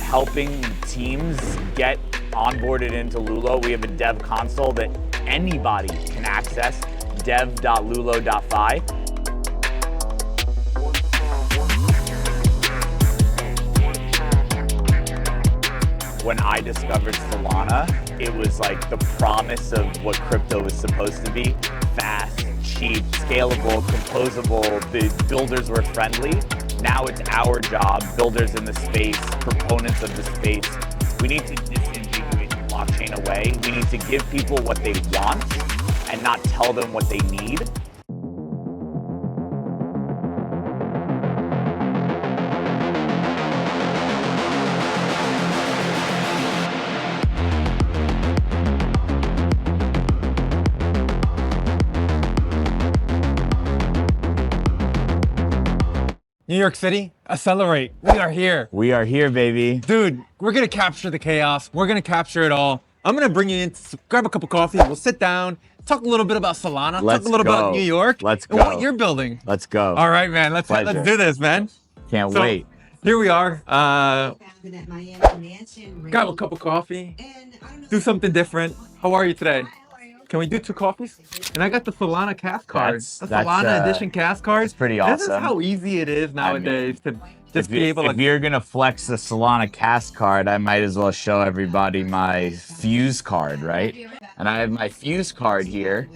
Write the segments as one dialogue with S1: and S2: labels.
S1: helping teams get onboarded into Lulo. We have a dev console that anybody can access, dev.lulo.fi. When I discovered Solana, it was like the promise of what crypto was supposed to be. Fast, cheap, scalable, composable, the builders were friendly. Now it's our job, builders in the space, proponents of the space. We need to disambiguate the blockchain away. We need to give people what they want and not tell them what they need.
S2: New York City, Accelerate. We are here.
S1: We are here, baby.
S2: Dude, we're gonna capture the chaos. We're gonna capture it all. I'm gonna bring you in, grab a cup of coffee. We'll sit down, talk a little bit about Solana, talk a little about New York.
S1: Let's go.
S2: And what you're building.
S1: Let's go.
S2: All right, man. Let's do this, man.
S1: Can't wait.
S2: Here we are. Grab a cup of coffee. Do something different. How are you today? Can we do 2 coffees? And I got the Solana cast card. The Solana edition cast card.
S1: It's pretty awesome.
S2: This is how easy it is nowadays to just be able to.
S1: If you're gonna flex the Solana cast card, I might as well show everybody my Fuse card, right? And I have my Fuse card here.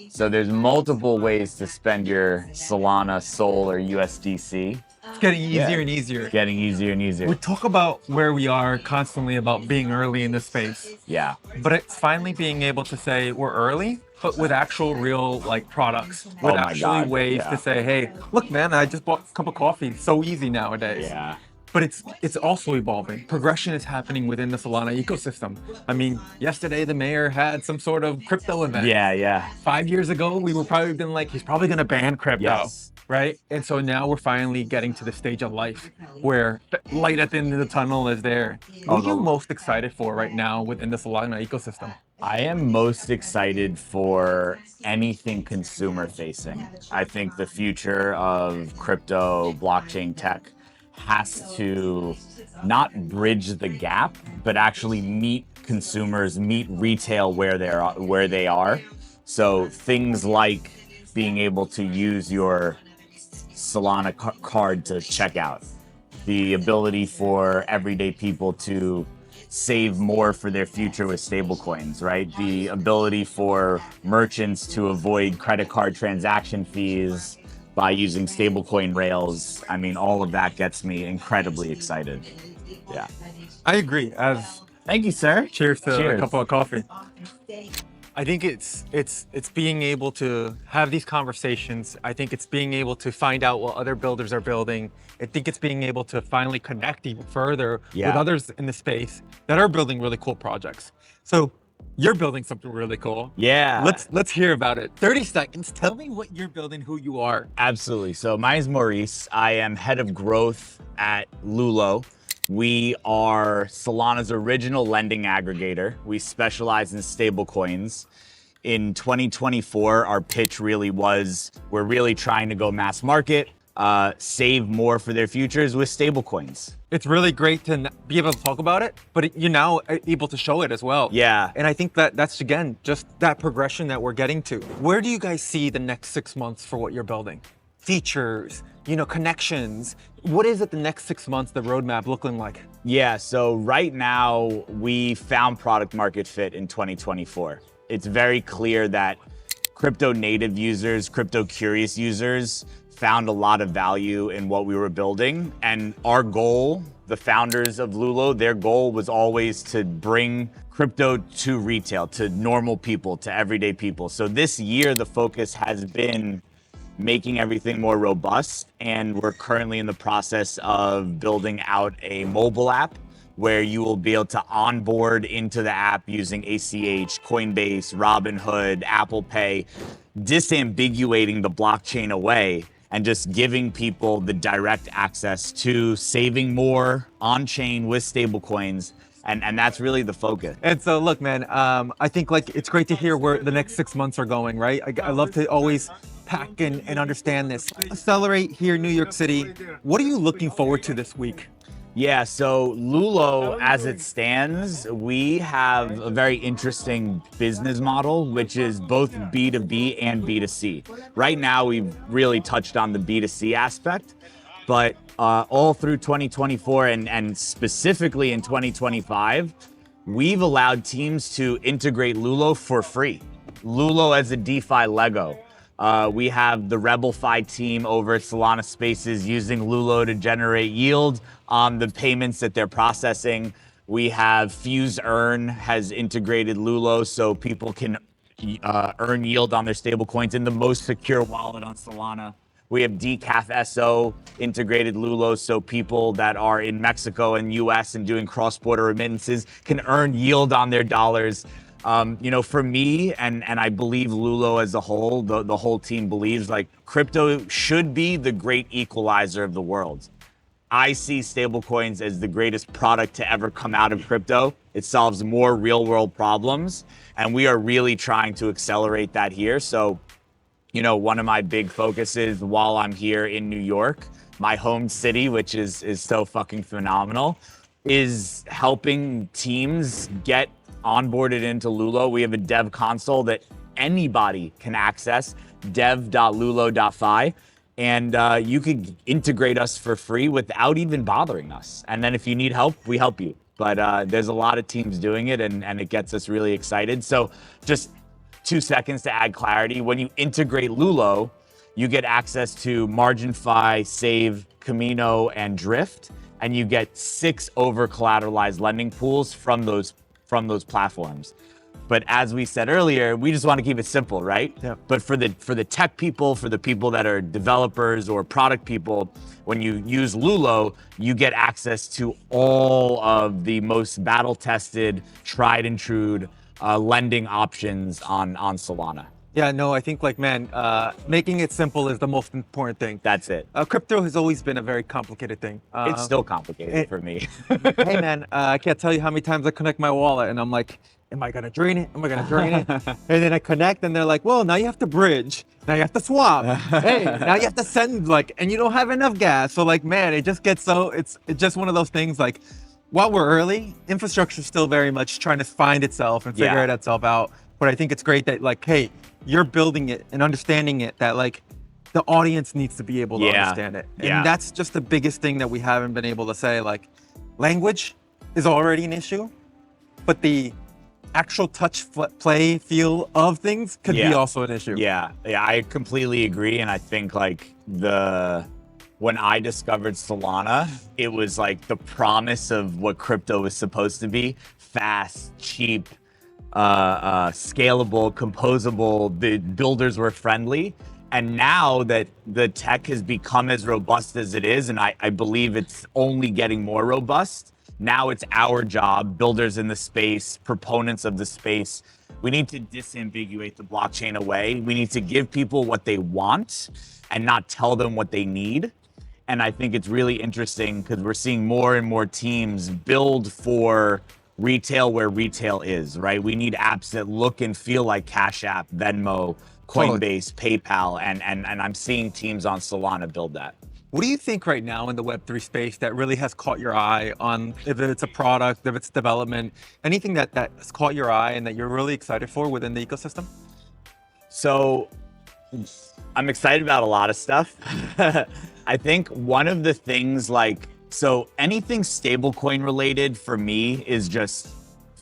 S1: So there's multiple ways to spend your Solana, Sol, or USDC.
S2: It's getting easier and easier.
S1: It's getting easier and easier.
S2: We talk about where we are constantly about being early in this space.
S1: Yeah.
S2: But it's finally being able to say we're early, but with actual real like products, with actually ways to say, hey, look, man, I just bought a cup of coffee. It's so easy nowadays.
S1: Yeah.
S2: But it's also evolving. Progression is happening within the Solana ecosystem. I mean, yesterday the mayor had some sort of crypto event.
S1: Yeah.
S2: 5 years ago, we were probably been like, he's probably gonna ban crypto.
S1: Yes.
S2: Right? And so now we're finally getting to the stage of life where the light at the end of the tunnel is there. What are you most excited for right now within the Solana ecosystem?
S1: I am most excited for anything consumer facing. I think the future of crypto, blockchain tech has to not bridge the gap, but actually meet consumers, meet retail where they are. So things like being able to use your Solana card to check out, the ability for everyday people to save more for their future with stablecoins, right? The ability for merchants to avoid credit card transaction fees by using stablecoin rails. I mean, all of that gets me incredibly excited. Yeah.
S2: I agree.
S1: Thank you, sir.
S2: Cheers to a cup of coffee. I think it's being able to have these conversations. I think it's being able to find out what other builders are building. I think it's being able to finally connect even further with others in the space that are building really cool projects. So you're building something really cool.
S1: Yeah.
S2: Let's hear about it. 30 seconds. Tell me what you're building, who you are.
S1: Absolutely. So my name is Maurice. I am head of growth at Lulo. We are Solana's original lending aggregator. We specialize in stablecoins. In 2024, our pitch really was, we're really trying to go mass market, save more for their futures with stablecoins.
S2: It's really great to be able to talk about it, but you're now able to show it as well.
S1: Yeah.
S2: And I think that's, again, just that progression that we're getting to. Where do you guys see the next 6 months for what you're building? Features, connections. What is it the next 6 months, the roadmap looking like?
S1: Yeah, so right now we found product market fit in 2024. It's very clear that crypto native users, crypto curious users found a lot of value in what we were building. And our goal, the founders of Lulo, their goal was always to bring crypto to retail, to normal people, to everyday people. So this year, the focus has been making everything more robust. And we're currently in the process of building out a mobile app where you will be able to onboard into the app using ACH, Coinbase, Robinhood, Apple Pay, disambiguating the blockchain away and just giving people the direct access to saving more on-chain with stablecoins. And that's really the focus.
S2: And so look, man, I think it's great to hear where the next 6 months are going, right? I love to always pack and understand this. Accelerate here in New York City. What are you looking forward to this week?
S1: Yeah, so Lulo, as it stands, we have a very interesting business model, which is both B2B and B2C. Right now, we've really touched on the B2C aspect, but all through 2024 and specifically in 2025, we've allowed teams to integrate Lulo for free. Lulo as a DeFi Lego. We have the RebelFi team over at Salana Spaces using Lulo to generate yield on the payments that they're processing. We have Fuse Earn has integrated Lulo so people can earn yield on their stablecoins in the most secure wallet on Solana. We have Decaf SO integrated Lulo so people that are in Mexico and US and doing cross-border remittances can earn yield on their dollars. For me, and I believe Lulo as a whole, the whole team believes like crypto should be the great equalizer of the world. I see stablecoins as the greatest product to ever come out of crypto. It solves more real world problems, and we are really trying to accelerate that here. So, one of my big focuses while I'm here in New York, my home city, which is so fucking phenomenal, is helping teams get onboarded into Lulo. We have a dev console that anybody can access, dev.lulo.fi. And you could integrate us for free without even bothering us. And then if you need help, we help you. But there's a lot of teams doing it, and it gets us really excited. So just 2 seconds to add clarity. When you integrate Lulo, you get access to MarginFi, Save, Camino, and Drift, and you get 6 over-collateralized lending pools from those platforms. But as we said earlier, we just want to keep it simple, right?
S2: Yeah.
S1: But for the tech people, for the people that are developers or product people, when you use Lulo, you get access to all of the most battle-tested, tried and true lending options on Solana.
S2: Yeah, no, I think making it simple is the most important thing.
S1: That's it.
S2: Crypto has always been a very complicated thing.
S1: It's still complicated for me.
S2: Hey man, I can't tell you how many times I connect my wallet and I'm like, am I gonna drain it? Am I gonna drain it? And then I connect and they're like, well, now you have to bridge. Now you have to swap. Hey, now you have to send and you don't have enough gas. So man, it just gets it's just one of those things while we're early, infrastructure is still very much trying to find itself and figure itself out. But I think it's great that hey, you're building it and understanding it that the audience needs to be able to understand it. And that's just the biggest thing that we haven't been able to say. Language is already an issue, but the actual touch, play, feel of things could be also an issue.
S1: Yeah, I completely agree. And I think when I discovered Solana, it was the promise of what crypto was supposed to be: fast, cheap, scalable, composable. The builders were friendly. And now that the tech has become as robust as it is, and I believe it's only getting more robust, now it's our job, builders in the space, proponents of the space, we need to disambiguate the blockchain away. We need to give people what they want and not tell them what they need. And I think it's really interesting because we're seeing more and more teams build for retail where retail is, right? We need apps that look and feel like Cash App, Venmo, Coinbase, PayPal, and I'm seeing teams on Solana build that.
S2: What do you think right now in the Web3 space that really has caught your eye on, if it's a product, if it's development, anything that's caught your eye and that you're really excited for within the ecosystem?
S1: So I'm excited about a lot of stuff. I think one of the things so anything stablecoin related for me is just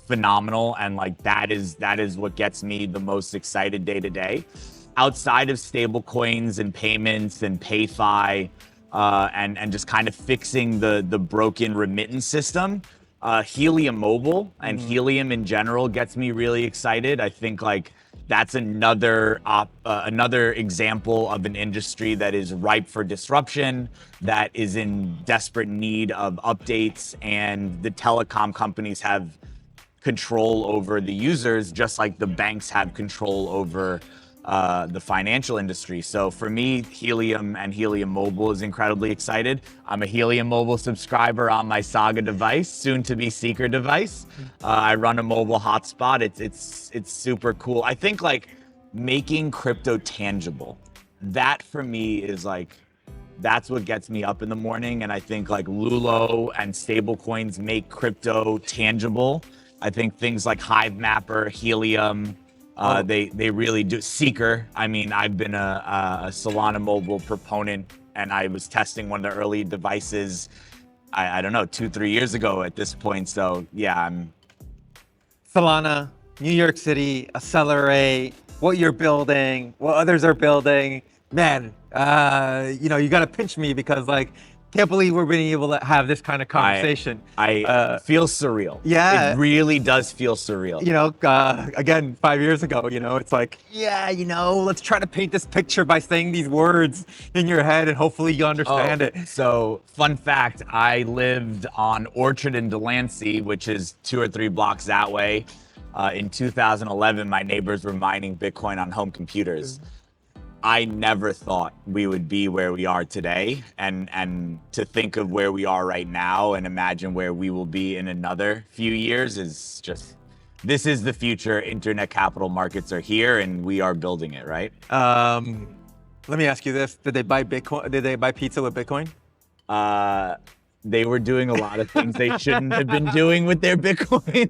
S1: phenomenal. And that is what gets me the most excited day to day. Outside of stablecoins and payments and PayFi, and just kind of fixing the broken remittance system, Helium Mobile and Helium in general gets me really excited. I think that's another example of an industry that is ripe for disruption, that is in desperate need of updates, and the telecom companies have control over the users, just like the banks have control over the financial industry. So for me, Helium and Helium Mobile is incredibly excited. I'm a Helium Mobile subscriber on my Saga device, soon to be Seeker device. I run a mobile hotspot. It's super cool. I think making crypto tangible, that for me is That's what gets me up in the morning. And I think like Lulo and stablecoins make crypto tangible. I think things like Hivemapper, Helium, they really do. Seeker. I mean, I've been a Solana mobile proponent, and I was testing one of the early devices, I don't know, 2-3 years ago at this point. So yeah, I'm
S2: Salana, New York City, Accelerate, what you're building, what others are building. Man, you know, you got to pinch me because like, can't believe we're being able to have this kind of conversation.
S1: I feel surreal.
S2: Yeah.
S1: It really does feel surreal.
S2: You know, again, 5 years ago, you know, it's like, yeah, you know, let's try to paint this picture by saying these words in your head and hopefully you understand it.
S1: So fun fact, I lived on Orchard in Delancey, which is 2 or 3 blocks that way. In 2011, my neighbors were mining Bitcoin on home computers. I never thought we would be where we are today, and to think of where we are right now and imagine where we will be in another few years is just, this is the future. Internet capital markets are here and we are building it, right?
S2: Let me ask you this. Did they buy Bitcoin? Did they buy pizza with Bitcoin?
S1: They were doing a lot of things they shouldn't have been doing with their Bitcoin.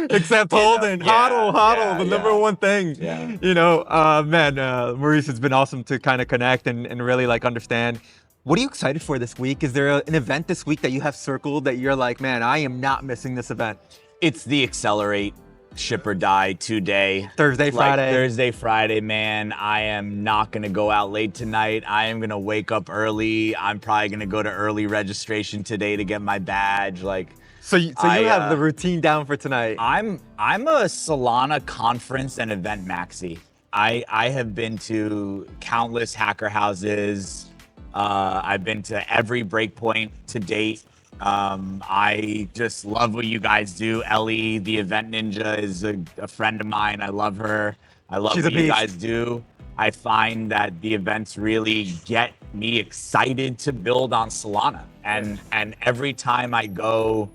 S2: Except holding, hodl, the number one thing.
S1: Yeah.
S2: You know, man, Maurice, it's been awesome to kind of connect and really like understand. What are you excited for this week? Is there an event this week that you have circled that you're like, man, I am not missing this event?
S1: It's the Accelerate Ship or Die 2-day.
S2: Thursday, Friday.
S1: Like Thursday, Friday, man. I am not going to go out late tonight. I am going to wake up early. I'm probably going to go to early registration today to get my badge. Like,
S2: so you have the routine down for tonight.
S1: I'm a Solana conference and event maxi. I have been to countless hacker houses. I've been to every breakpoint to date. I just love what you guys do. Ellie, the event ninja, is a friend of mine. I love her. I love what you guys do. I find that the events really get me excited to build on Solana. And every time I go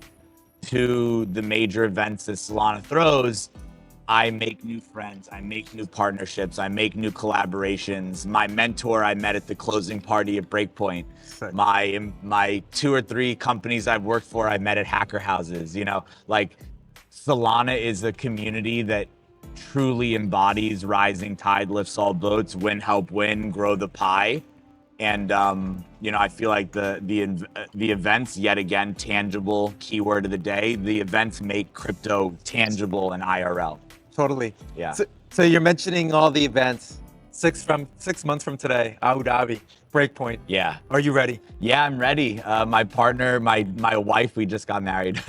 S1: to the major events that Solana throws, I make new friends, I make new partnerships, I make new collaborations. My mentor I met at the closing party at Breakpoint. My 2 or 3 companies I've worked for, I met at hacker houses. You know, like Solana is a community that truly embodies rising tide lifts all boats, win, help win, grow the pie. And you know, I feel like the events, yet again, tangible, keyword of the day. The events make crypto tangible and IRL.
S2: Totally.
S1: Yeah.
S2: So you're mentioning all the events. 6 months from today, Abu Dhabi, Breakpoint.
S1: Yeah.
S2: Are you ready?
S1: Yeah, I'm ready. My partner, my wife, we just got married.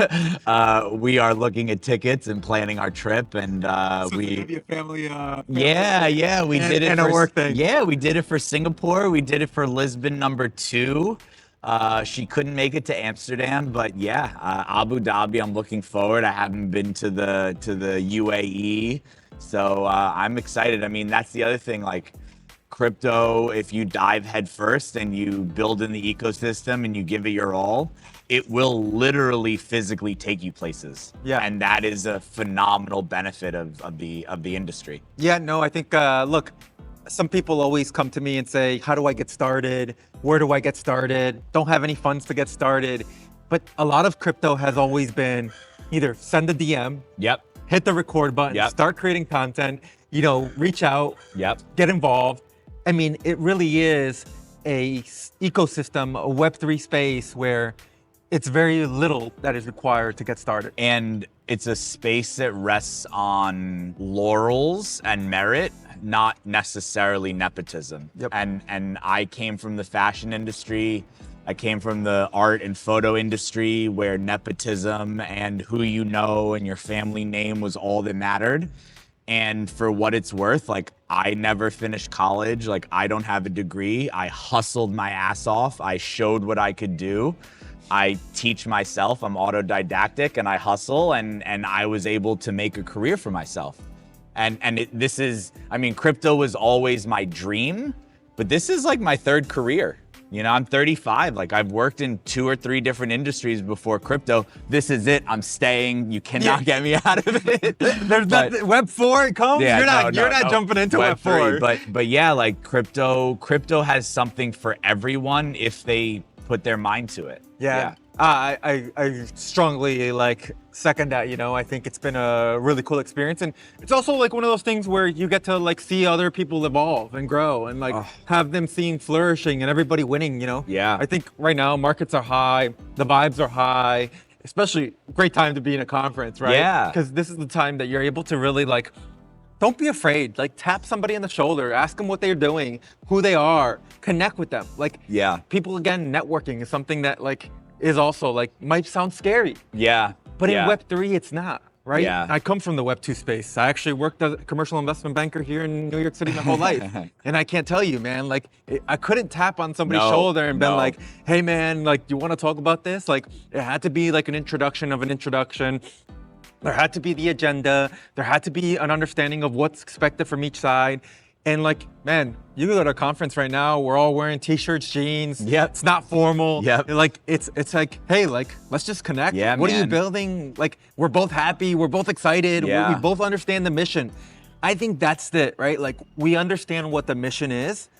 S1: We are looking at tickets and planning our trip, and
S2: So it's gonna be a family.
S1: Yeah, we did it
S2: and
S1: for
S2: a work thing.
S1: Yeah, we did it for Singapore. We did it for Lisbon #2. She couldn't make it to Amsterdam, but yeah, Abu Dhabi. I'm looking forward. I haven't been to the UAE, so I'm excited. I mean, that's the other thing. Like crypto, if you dive headfirst and you build in the ecosystem and you give it your all, it will literally physically take you places.
S2: Yeah,
S1: and that is a phenomenal benefit of the industry.
S2: Yeah, no, I think look. Some people always come to me and say, how do I get started? Where do I get started? Don't have any funds to get started. But a lot of crypto has always been either send a DM,
S1: Yep.
S2: hit the record button,
S1: Yep.
S2: start creating content, you know, reach out,
S1: Yep.
S2: get involved. I mean, it really is a ecosystem, a Web3 space where it's very little that is required to get started.
S1: And it's a space that rests on laurels and merit, not necessarily nepotism.
S2: Yep.
S1: And I came from the fashion industry. I came from the art and photo industry where nepotism and who you know and your family name was all that mattered. And for what it's worth, like I never finished college. Like I don't have a degree. I hustled my ass off. I showed what I could do. I teach myself. I'm autodidactic and I hustle, and I was able to make a career for myself. This is, I mean, crypto was always my dream, but this is like my 3rd career. You know, I'm 35. Like, I've worked in 2 or 3 different industries before crypto. This is it. I'm staying. You cannot get me out of it.
S2: There's nothing. Web 4 comes.
S1: Yeah,
S2: you're not jumping into Web 4.
S1: But yeah, like crypto has something for everyone if they put their mind to it.
S2: Yeah. I strongly like second that, you know. I think it's been a really cool experience, and it's also like one of those things where you get to like see other people evolve and grow and like have them seeing flourishing and everybody winning, you know.
S1: Yeah.
S2: I think right now markets are high, the vibes are high, especially great time to be in a conference, right?
S1: Yeah.
S2: Because this is the time that you're able to really like, don't be afraid. Like tap somebody on the shoulder, ask them what they're doing, who they are, connect with them. Like people, again, networking is something that like is also like might sound scary.
S1: Yeah.
S2: But in Web3, it's not, right?
S1: Yeah.
S2: I come from the Web2 space. I actually worked as a commercial investment banker here in New York City my whole life. And I can't tell you, man, like I couldn't tap on somebody's shoulder and been like, hey man, like, do you want to talk about this? Like it had to be like an introduction of an introduction. There had to be the agenda. There had to be an understanding of what's expected from each side. And like, man, you go to a conference right now, we're all wearing t-shirts, jeans.
S1: Yep.
S2: It's not formal.
S1: Yep.
S2: Like, it's like, hey, like, let's just connect.
S1: Yeah,
S2: what are you
S1: man.
S2: building? Like, we're both happy. We're both excited.
S1: Yeah.
S2: We both understand the mission. I think that's it, right? Like, we understand what the mission is.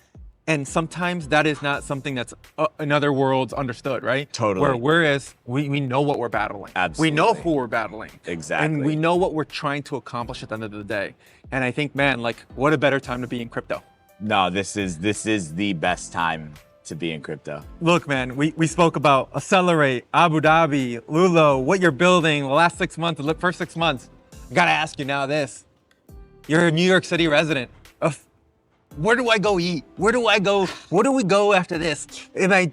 S2: And sometimes that is not something that's in other worlds understood, right?
S1: Totally.
S2: Whereas we know what we're battling.
S1: Absolutely.
S2: We know who we're battling.
S1: Exactly.
S2: And we know what we're trying to accomplish at the end of the day. And I think, man, like, what a better time to be in crypto.
S1: No, this is the best time to be in crypto.
S2: Look, man, we spoke about Accelerate, Abu Dhabi, Lulo, what you're building the last 6 months, the first 6 months. I gotta ask you now this. You're a New York City resident. Where do I go eat? Where do I go? Where do we go after this?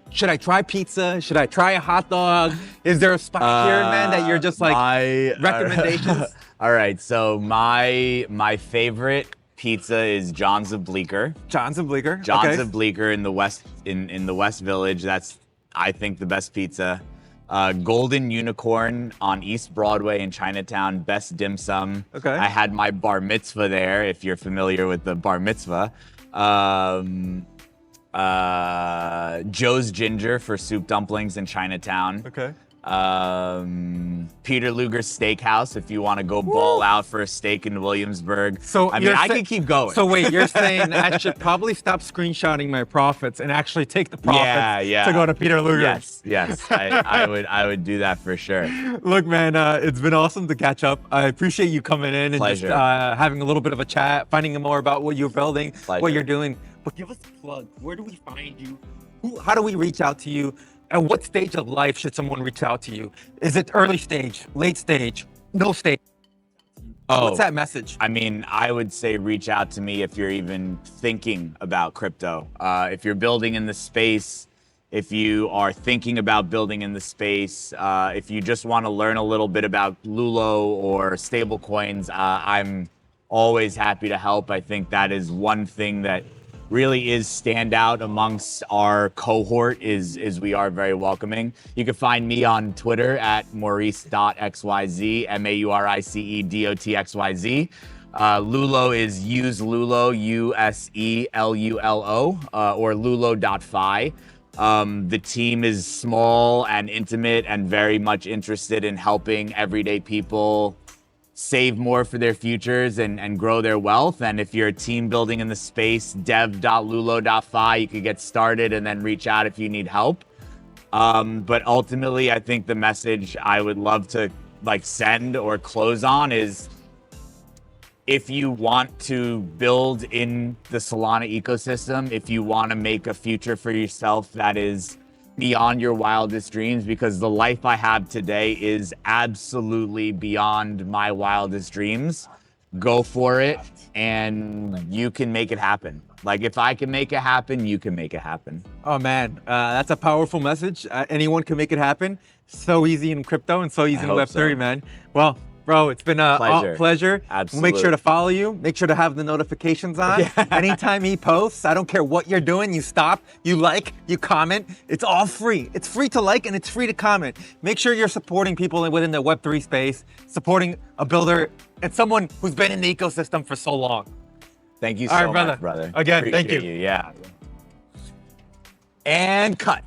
S2: Should I try pizza? Should I try a hot dog? Is there a spot here, man, that you're just like recommendations?
S1: All right, so my favorite pizza is John's of Bleecker.
S2: John's of Bleecker.
S1: John's of Bleecker in the West in the West Village. That's, I think, the best pizza. Golden Unicorn on East Broadway in Chinatown, best dim sum.
S2: Okay.
S1: I had my bar mitzvah there, if you're familiar with the bar mitzvah. Joe's Ginger for soup dumplings in Chinatown.
S2: Okay.
S1: Peter Luger's Steakhouse if you want to go ball out for a steak in Williamsburg.
S2: So
S1: I mean, I could keep going.
S2: So wait, you're saying I should probably stop screenshotting my profits and actually take the profits to go to Peter Luger?
S1: Yes, I would do that for sure.
S2: Look, man, it's been awesome to catch up. I appreciate you coming in and
S1: Pleasure.
S2: just having a little bit of a chat, finding out more about what you're building,
S1: Pleasure.
S2: what you're doing. But give us a plug. Where do we find you? How do we reach out to you? At what stage of life should someone reach out to you? Is it early stage, late stage, no stage? What's that message?
S1: I mean, I would say reach out to me if you're even thinking about crypto. If you're building in the space, if you are thinking about building in the space, if you just want to learn a little bit about Lulo or stablecoins, I'm always happy to help. I think that is one thing that really is standout amongst our cohort is we are very welcoming. You can find me on Twitter at maurice.xyz, MAURICEDOTXYZ. Lulo is use Lulo, USELULO, or lulo.fi. The team is small and intimate and very much interested in helping everyday people save more for their futures and grow their wealth. And if you're a team building in the space, dev.lulo.fi, you could get started and then reach out if you need help. But ultimately, I think the message I would love to like send or close on is, if you want to build in the Solana ecosystem, if you want to make a future for yourself that is beyond your wildest dreams, because the life I have today is absolutely beyond my wildest dreams, go for it and you can make it happen. Like, if I can make it happen, you can make it happen.
S2: Oh man, that's a powerful message. Anyone can make it happen. So easy in crypto and so easy in Web3, man. Well, bro, it's been a pleasure.
S1: Absolutely.
S2: Make sure to follow you. Make sure to have the notifications on. Anytime he posts, I don't care what you're doing, you stop, you like, you comment. It's all free. It's free to like and it's free to comment. Make sure you're supporting people within the Web3 space, supporting a builder and someone who's been in the ecosystem for so long.
S1: Thank you so
S2: All right,
S1: much, brother.
S2: Again,
S1: Appreciate
S2: thank you.
S1: Yeah. And cut.